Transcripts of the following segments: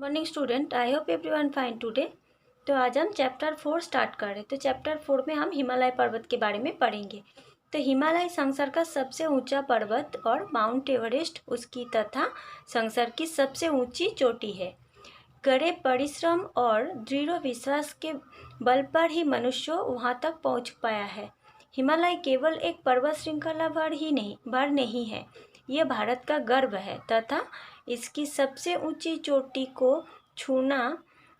Morning student, I hope everyone fine today. तो आज हम चैप्टर 4 स्टार्ट कर रहे हैं। तो चैप्टर 4 में हम हिमालय पर्वत के बारे में पढ़ेंगे। तो हिमालय संसार का सबसे ऊंचा पर्वत और माउंट एवरेस्ट उसकी तथा संसार की सबसे ऊंची चोटी है। कड़े परिश्रम और दृढ़ विश्वास के बल पर ही मनुष्य वहां तक पहुंच पाया है। हिमालय केवल एक पर्वत श्रृंखला भर नहीं है, यह भारत का गर्व है तथा इसकी सबसे ऊंची चोटी को छूना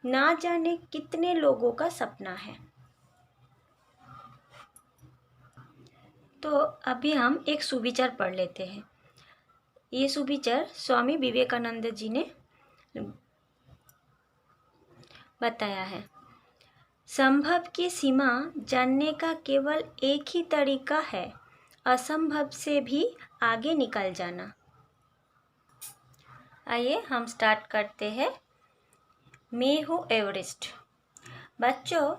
ना जाने कितने लोगों का सपना है। तो अभी हम एक सुविचार पढ़ लेते हैं। ये सुविचार स्वामी विवेकानंद जी ने बताया है। संभव की सीमा जानने का केवल एक ही तरीका है, असंभव से भी आगे निकल जाना। आइए हम स्टार्ट करते हैं। मैं हूँ एवरेस्ट। बच्चों,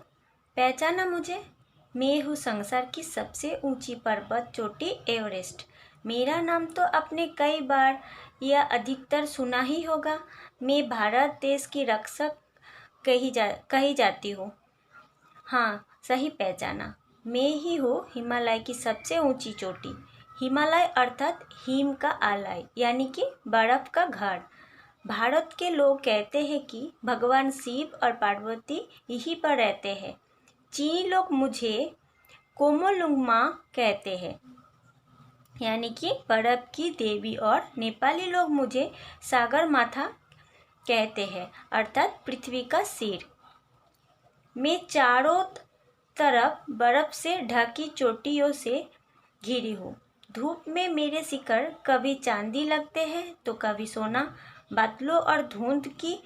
पहचाना मुझे? मैं हूँ संसार की सबसे ऊंची पर्वत चोटी एवरेस्ट। मेरा नाम तो आपने कई बार या अधिकतर सुना ही होगा। मैं भारत देश की रक्षक कही जाती हूँ। हाँ, सही पहचाना। मैं ही हूँ हिमालय की सबसे ऊंची चोटी। हिमालय अर्थात हिम का आलय, यानी कि बर्फ का घर। भारत के लोग कहते हैं कि भगवान शिव और पार्वती यहीं पर रहते हैं। चीनी लोग मुझे कोमोलुंगमा कहते हैं, यानी कि बर्फ की देवी, और नेपाली लोग मुझे सागर माथा कहते हैं, अर्थात पृथ्वी का सिर। मैं चारों तरफ बर्फ से ढकी चोटियों से घिरी हूँ। धूप में मेरे शिखर कभी चांदी लगते हैं तो कभी सोना। बादलों और धुंध की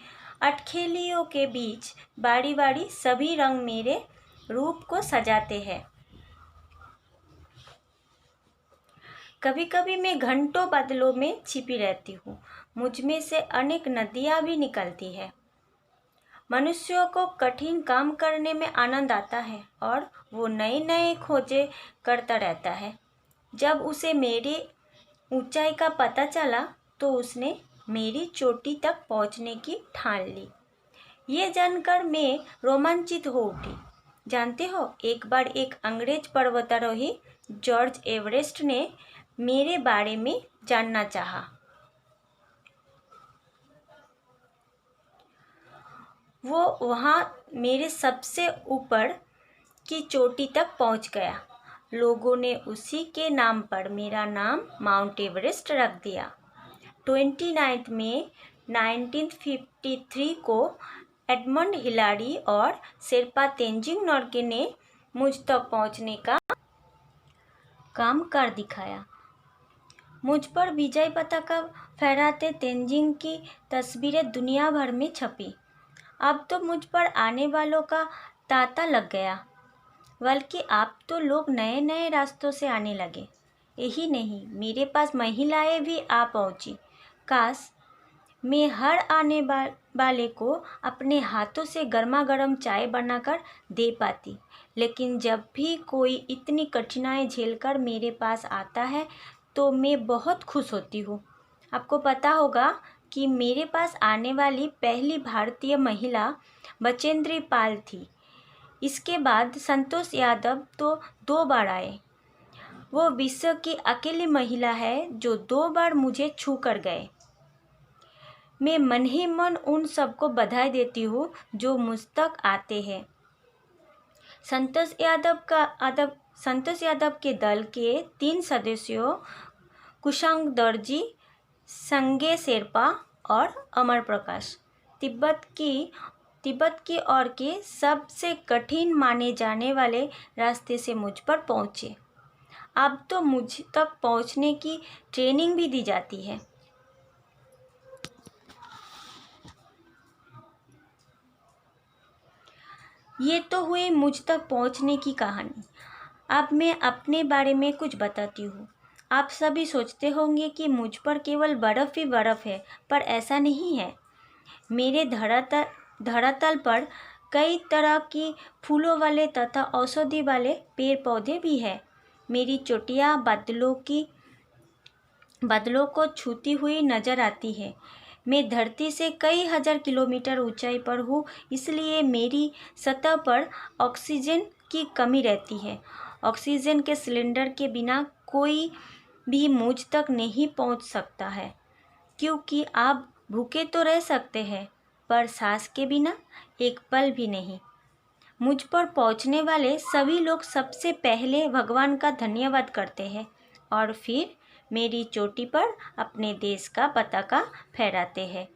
अटखेलियों के बीच बारी बारी सभी रंग मेरे रूप को सजाते हैं। कभी कभी मैं घंटों बादलों में छिपी रहती हूँ। मुझ में से अनेक नदियाँ भी निकलती है। मनुष्यों को कठिन काम करने में आनंद आता है और वो नए नए खोजें करता रहता है। जब उसे मेरी ऊंचाई का पता चला तो उसने मेरी चोटी तक पहुंचने की ठान ली। ये जानकर मैं रोमांचित हो उठी। जानते हो, एक बार एक अंग्रेज पर्वतारोही जॉर्ज एवरेस्ट ने मेरे बारे में जानना चाहा। वो वहाँ मेरे सबसे ऊपर की चोटी तक पहुँच गया। लोगों ने उसी के नाम पर मेरा नाम माउंट एवरेस्ट रख दिया। 29 मई 1953 को एडमंड हिलारी और शेरपा तेंजिंग नोर्गे ने मुझ तक पहुँचने का काम कर दिखाया। मुझ पर विजय पताका फहराते तेंजिंग की तस्वीरें दुनिया भर में छपी। अब तो मुझ पर आने वालों का तांता लग गया, बल्कि अब तो लोग नए नए रास्तों से आने लगे। यही नहीं, मेरे पास महिलाएं भी आ पहुंची। काश मैं हर आने वाले को अपने हाथों से गर्मा गर्म चाय बनाकर दे पाती। लेकिन जब भी कोई इतनी कठिनाई झेलकर मेरे पास आता है तो मैं बहुत खुश होती हूँ। आपको पता होगा कि मेरे पास आने वाली पहली भारतीय महिला बचेंद्री पाल थी। इसके बाद संतोष यादव तो 2 बार आए। वो विश्व की अकेली महिला है जो 2 बार मुझे छू कर गए। मैं मन ही मन उन सबको बधाई देती हूँ जो मुझ तक आते हैं। संतोष यादव के दल के 3 सदस्यों कुशांग दर्जी, संगे शेरपा और अमर प्रकाश तिब्बत की ओर के सबसे कठिन माने जाने वाले रास्ते से मुझ पर पहुँचे। अब तो मुझ तक पहुँचने की ट्रेनिंग भी दी जाती है। ये तो हुई मुझ तक पहुँचने की कहानी। अब मैं अपने बारे में कुछ बताती हूँ। आप सभी सोचते होंगे कि मुझ पर केवल बर्फ़ ही बर्फ़ है, पर ऐसा नहीं है। मेरे धरातल पर कई तरह की फूलों वाले तथा औषधि वाले पेड़ पौधे भी हैं। मेरी चोटियाँ बादलों को छूती हुई नजर आती है। मैं धरती से कई हजार किलोमीटर ऊंचाई पर हूँ, इसलिए मेरी सतह पर ऑक्सीजन की कमी रहती है। ऑक्सीजन के सिलेंडर के बिना कोई भी मुझ तक नहीं पहुँच सकता है, क्योंकि आप भूखे तो रह सकते हैं, पर सांस के बिना एक पल भी नहीं। मुझ पर पहुंचने वाले सभी लोग सबसे पहले भगवान का धन्यवाद करते हैं और फिर मेरी चोटी पर अपने देश का पताका फहराते हैं।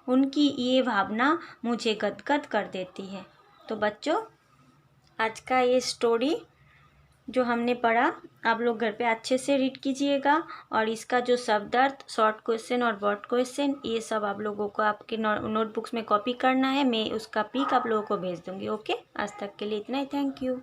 उनकी ये भावना मुझे गदगद कर देती है। तो बच्चों, आज का ये स्टोरी जो हमने पढ़ा, आप लोग घर पे अच्छे से रीड कीजिएगा और इसका जो शब्द अर्थ, शॉर्ट क्वेश्चन और वर्ड क्वेश्चन, ये सब आप लोगों को आपके नोटबुक्स में कॉपी करना है। मैं उसका पिक आप लोगों को भेज दूँगी। ओके, आज तक के लिए इतना ही। Thank you.